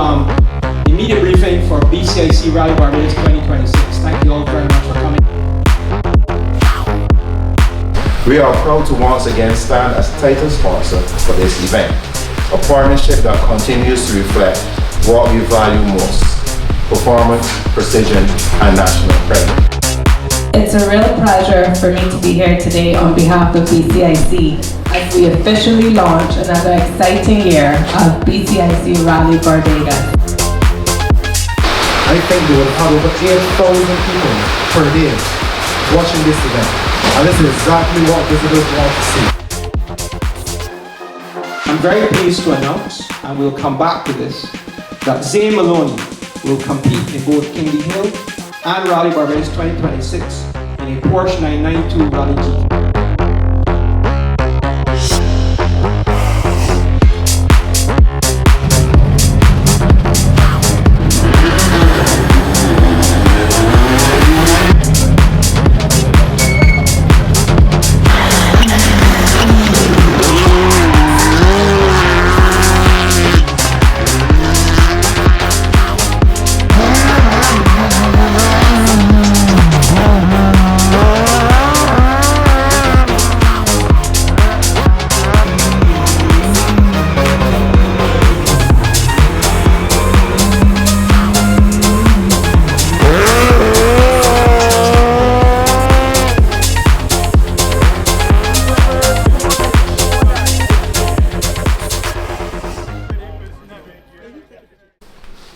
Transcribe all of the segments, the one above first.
the media briefing for BCIC Rally Barbados 2026. Thank you all very much for coming. We are proud to once again stand as title sponsor for this event, a partnership that continues to reflect what we value most: performance, precision, and national credit. It's a real pleasure for me to be here today on behalf of BCIC as we officially launch another exciting year of BCIC Rally Barbados. I think we will have over 8,000 people per day watching this event, and this is exactly what visitors want to see. I'm very pleased to announce, and we'll come back to this, that Zane Maloney will compete in both Kingsley Hill and Rally Barbados 2026 in a Porsche 992 Rally GT.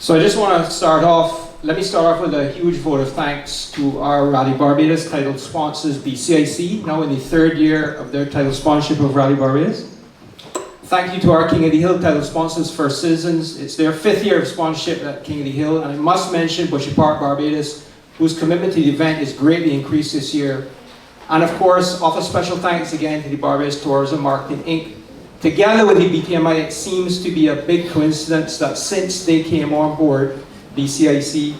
So I just want to let me start off with a huge vote of thanks to our Rally Barbados title sponsors, BCIC, now in the third year of their title sponsorship of Rally Barbados. Thank you to our King of the Hill title sponsors, First Citizens. It's their 5th year of sponsorship at King of the Hill, and I must mention Bushy Park Barbados, whose commitment to the event is greatly increased this year. And of course, offer special thanks again to the Barbados Tourism Marketing Inc. Together with the BTMI, it seems to be a big coincidence that since they came on board, BCIC,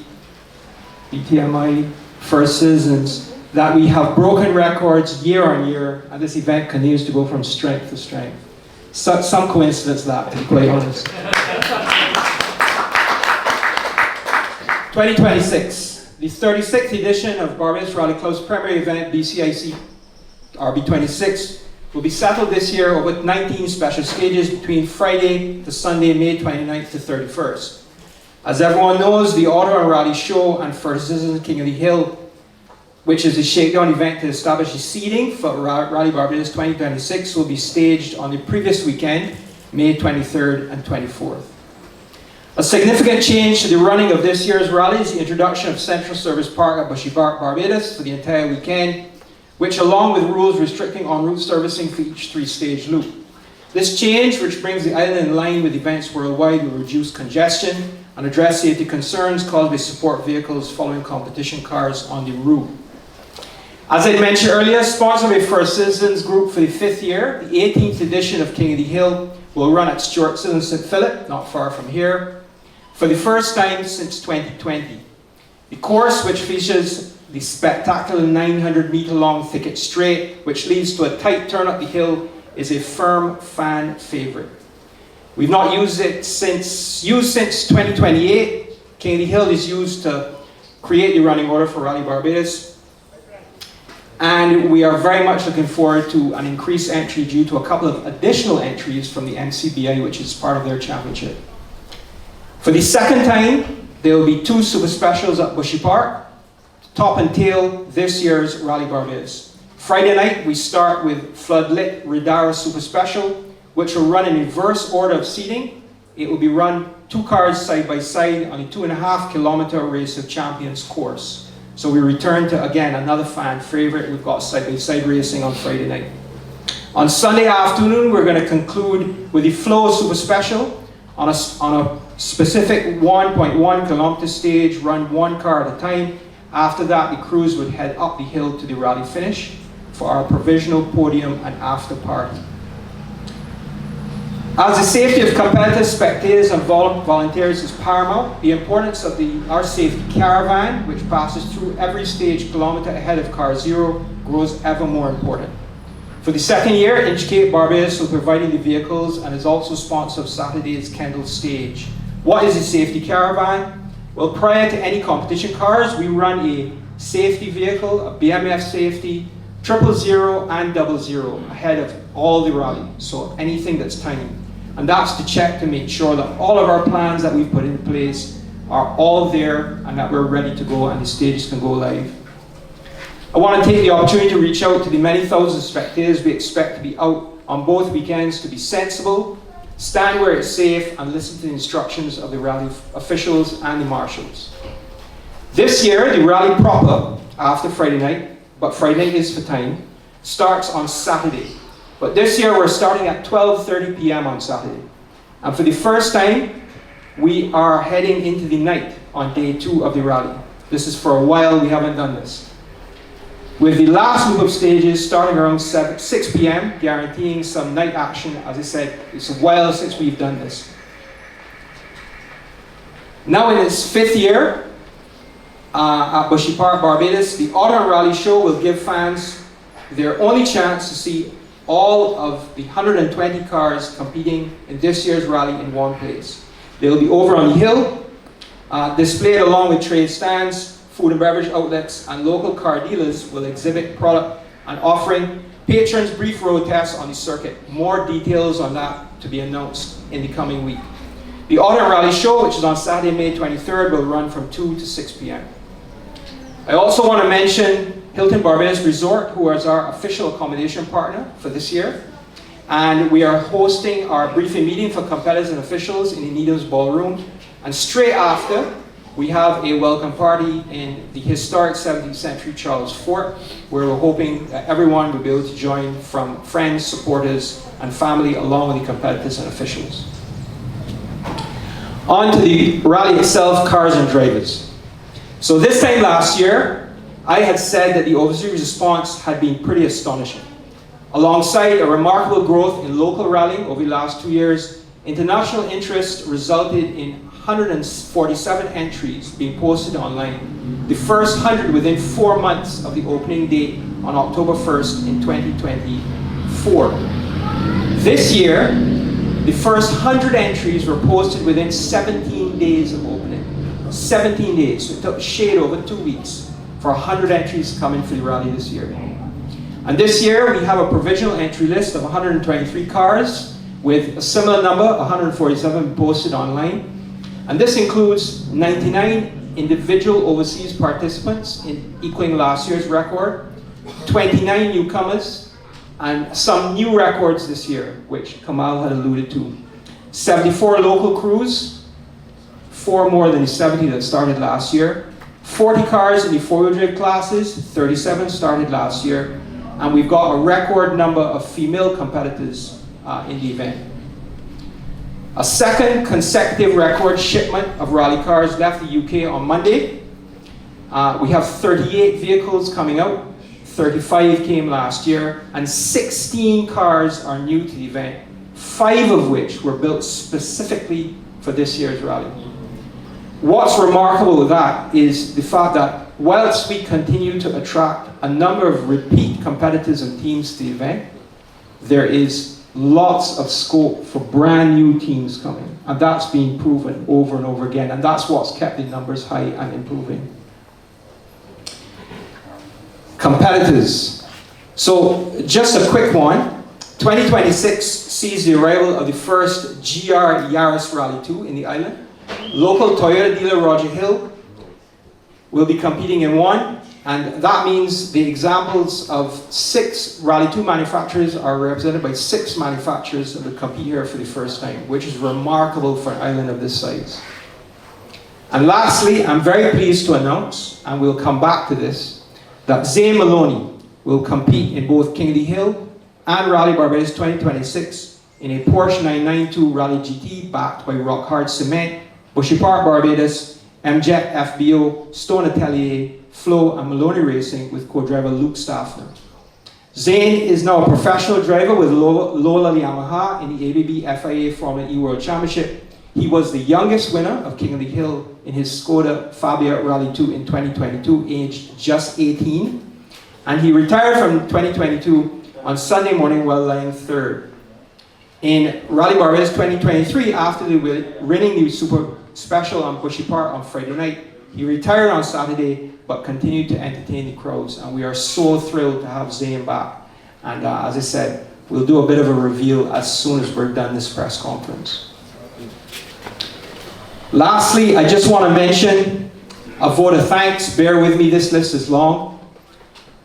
BTMI, First Citizens, that we have broken records year on year, and this event continues to go from strength to strength. Some coincidence that, to be quite honest. 2026, the 36th edition of Barbados Rally Club's primary event, BCIC RB26, will be settled this year with 19 special stages between Friday to Sunday, May 29th to 31st. As everyone knows, the Auto and Rally Show and First Citizens King of the Hill, which is a shakedown event to establish the seeding for Rally Barbados 2026, will be staged on the previous weekend, May 23rd and 24th. A significant change to the running of this year's rally is the introduction of Central Service Park at Bushy Park Barbados for the entire weekend, which along with rules restricting en route servicing for each 3-stage loop. This change, which brings the island in line with events worldwide, will reduce congestion and address safety concerns caused by support vehicles following competition cars on the route. As I mentioned earlier, sponsored by First Citizens Group for the 5th year, the 18th edition of King of the Hill will run at Stuart Hill in St. Philip, not far from here, for the first time since 2020. The course, which features the spectacular 900-meter-long thicket straight, which leads to a tight turn up the hill, is a firm fan favorite. We've not used it since 2028. King of the Hill is used to create the running order for Rally Barbados. And we are very much looking forward to an increased entry due to a couple of additional entries from the MCBI, which is part of their championship. For the second time, there will be 2 super specials at Bushy Park, top and tail this year's Rally Barbados. Friday night, we start with Floodlit Radara Super Special, which will run in reverse order of seating. It will be run 2 cars side by side on a 2.5-kilometer Race of Champions course. So we return to, again, another fan favorite. We've got side-by-side racing on Friday night. On Sunday afternoon, we're going to conclude with the Flow Super Special on a specific 1.1 kilometer stage, run 1 car at a time. After that, the crews would head up the hill to the rally finish for our provisional podium and after party. As the safety of competitors, spectators and volunteers is paramount, the importance of our safety caravan, which passes through every stage kilometer ahead of car 0, grows ever more important. For the 2nd year, Inchcape Barbados will be providing the vehicles and is also sponsor of Saturday's Kendall stage. What is a safety caravan? Well, prior to any competition cars, we run a safety vehicle, a BMF safety, 000 and 00 ahead of all the rally, so anything that's tiny. And that's to check to make sure that all of our plans that we've put in place are all there and that we're ready to go and the stages can go live. I want to take the opportunity to reach out to the many thousands of spectators we expect to be out on both weekends to be sensible, stand where it's safe, and listen to the instructions of the rally officials and the marshals. This year, the rally proper, after Friday night, but Friday night is for time, starts on Saturday. But this year, we're starting at 12:30 p.m. on Saturday. And for the first time, we are heading into the night on day 2 of the rally. This is for a while, we haven't done this. With the last group of stages starting around 6 p.m., guaranteeing some night action. As I said, it's a while since we've done this. Now in its 5th year at Bushy Park, Barbados, the Autumn Rally Show will give fans their only chance to see all of the 120 cars competing in this year's rally in one place. They'll be over on the hill, displayed along with trade stands, food and beverage outlets, and local car dealers will exhibit product and offering patrons brief road tests on the circuit. More details on that to be announced in the coming week. The Autumn Rally Show, which is on Saturday, May 23rd, will run from 2 to 6 p.m. I also want to mention Hilton Barbados Resort, who is our official accommodation partner for this year. And we are hosting our briefing meeting for competitors and officials in the Needham's Ballroom. And straight after, we have a welcome party in the historic 17th century Charles Fort, where we're hoping that everyone will be able to join from friends, supporters, and family, along with the competitors and officials. On to the rally itself, cars and drivers. So this time last year, I had said that the overseas response had been pretty astonishing. Alongside a remarkable growth in local rallying over the last 2 years, international interest resulted in 147 entries being posted online, the first 100 within 4 months of the opening date on October 1st in 2024. This year, the first 100 entries were posted within 17 days of opening. 17 days, so it took a shade over 2 weeks for 100 entries coming for the rally this year. And this year, we have a provisional entry list of 123 cars, with a similar number, 147, posted online. And this includes 99 individual overseas participants, equaling last year's record, 29 newcomers, and some new records this year, which Kamal had alluded to. 74 local crews, 4 more than the 70 that started last year. 40 cars in the 4-wheel drive classes, 37 started last year. And we've got a record number of female competitors in the event. A second consecutive record shipment of rally cars left the UK on Monday. We have 38 vehicles coming out, 35 came last year, and 16 cars are new to the event, 5 of which were built specifically for this year's rally. What's remarkable with that is the fact that whilst we continue to attract a number of repeat competitors and teams to the event, there is lots of scope for brand new teams coming. And that's being proven over and over again. And that's what's kept the numbers high and improving. Competitors. So just a quick one. 2026 sees the arrival of the first GR Yaris Rally 2 in the island. Local Toyota dealer Roger Hill will be competing in one. And that means the examples of 6 Rally 2 manufacturers are represented by 6 manufacturers that will compete here for the first time, which is remarkable for an island of this size. And lastly, I'm very pleased to announce, and we'll come back to this, that Zane Maloney will compete in both Kingsley Hill and Rally Barbados 2026 in a Porsche 992 Rally GT backed by Rock Hard Cement, Bushy Park Barbados, MJet FBO, Stone Atelier, Flo and Maloney Racing with co-driver Luke Staffner. Zane is now a professional driver with Lola Yamaha in the ABB FIA Formula E World Championship. He was the youngest winner of Kingsley Hill in his Skoda Fabia Rally 2 in 2022, aged just 18. And he retired from 2022 on Sunday morning while lying third. In Rally Barbados 2023, after the winning the Super Special on Bushy Park on Friday night, he retired on Saturday, but continued to entertain the crowds. And we are so thrilled to have Zane back. And as I said, we'll do a bit of a reveal as soon as we're done this press conference. Lastly, I just want to mention a vote of thanks. Bear with me, this list is long.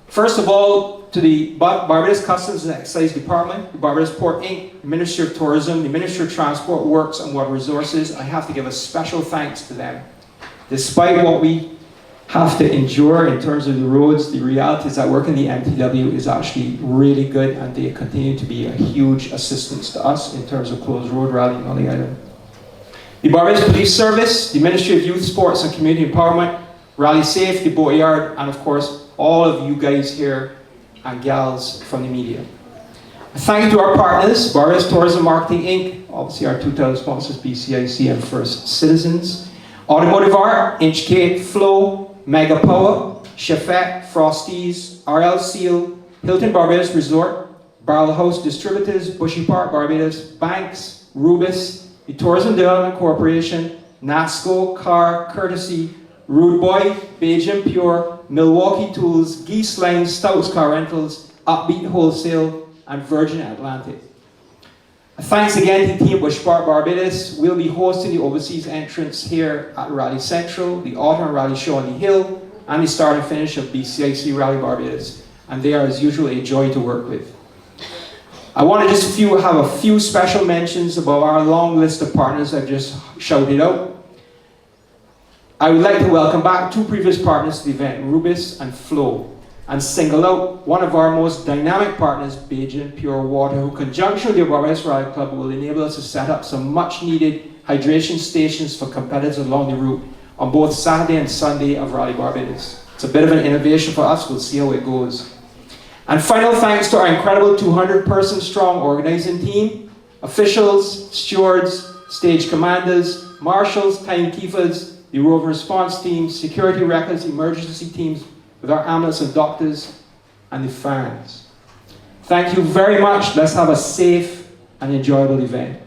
First of all, to the Barbados Customs and Excise Department, the Barbados Port Inc., the Ministry of Tourism, the Ministry of Transport, Works and Water Resources. I have to give a special thanks to them. Despite what we have to endure in terms of the roads, the reality is that work in the MTW is actually really good, and they continue to be a huge assistance to us in terms of closed road rallying on the island. The Barbados Police Service, the Ministry of Youth, Sports and Community Empowerment, Rally Safe, the Boatyard, and of course, all of you guys here and gals from the media. A thank you to our partners, Barbados Tourism Marketing Inc., obviously our 2 title sponsors, BCIC and First Citizens, Automotive Art, Inchcape, Flow, Mega Power, Chefette, Frosties, RL Seal, Hilton Barbados Resort, Barrel House Distributors, Bushy Park Barbados, Banks, Rubis, the Tourism Development Corporation, NASCO, Car, Courtesy, Rude Boy, Beijing Pure, Milwaukee Tools, Geese Line, Stouts Car Rentals, Upbeat Wholesale, and Virgin Atlantic. Thanks again to Team Bush Park Barbados. We'll be hosting the overseas entrance here at Rally Central, the Autumn Rally Show on the Hill, and the start and finish of BCIC Rally Barbados. And they are, as usual, a joy to work with. I want to just have a few special mentions about our long list of partners I've just shouted out. I would like to welcome back 2 previous partners to the event, Rubis and Flow, and single out one of our most dynamic partners, Beijing Pure Water, who, in conjunction with the Barbados Rally Club, will enable us to set up some much-needed hydration stations for competitors along the route on both Saturday and Sunday of Rally Barbados. It's a bit of an innovation for us. We'll see how it goes. And final thanks to our incredible 200-person strong organizing team, officials, stewards, stage commanders, marshals, timekeepers, the rover response team, security records, emergency teams, with our ambulance and doctors, and the fans. Thank you very much. Let's have a safe and enjoyable event.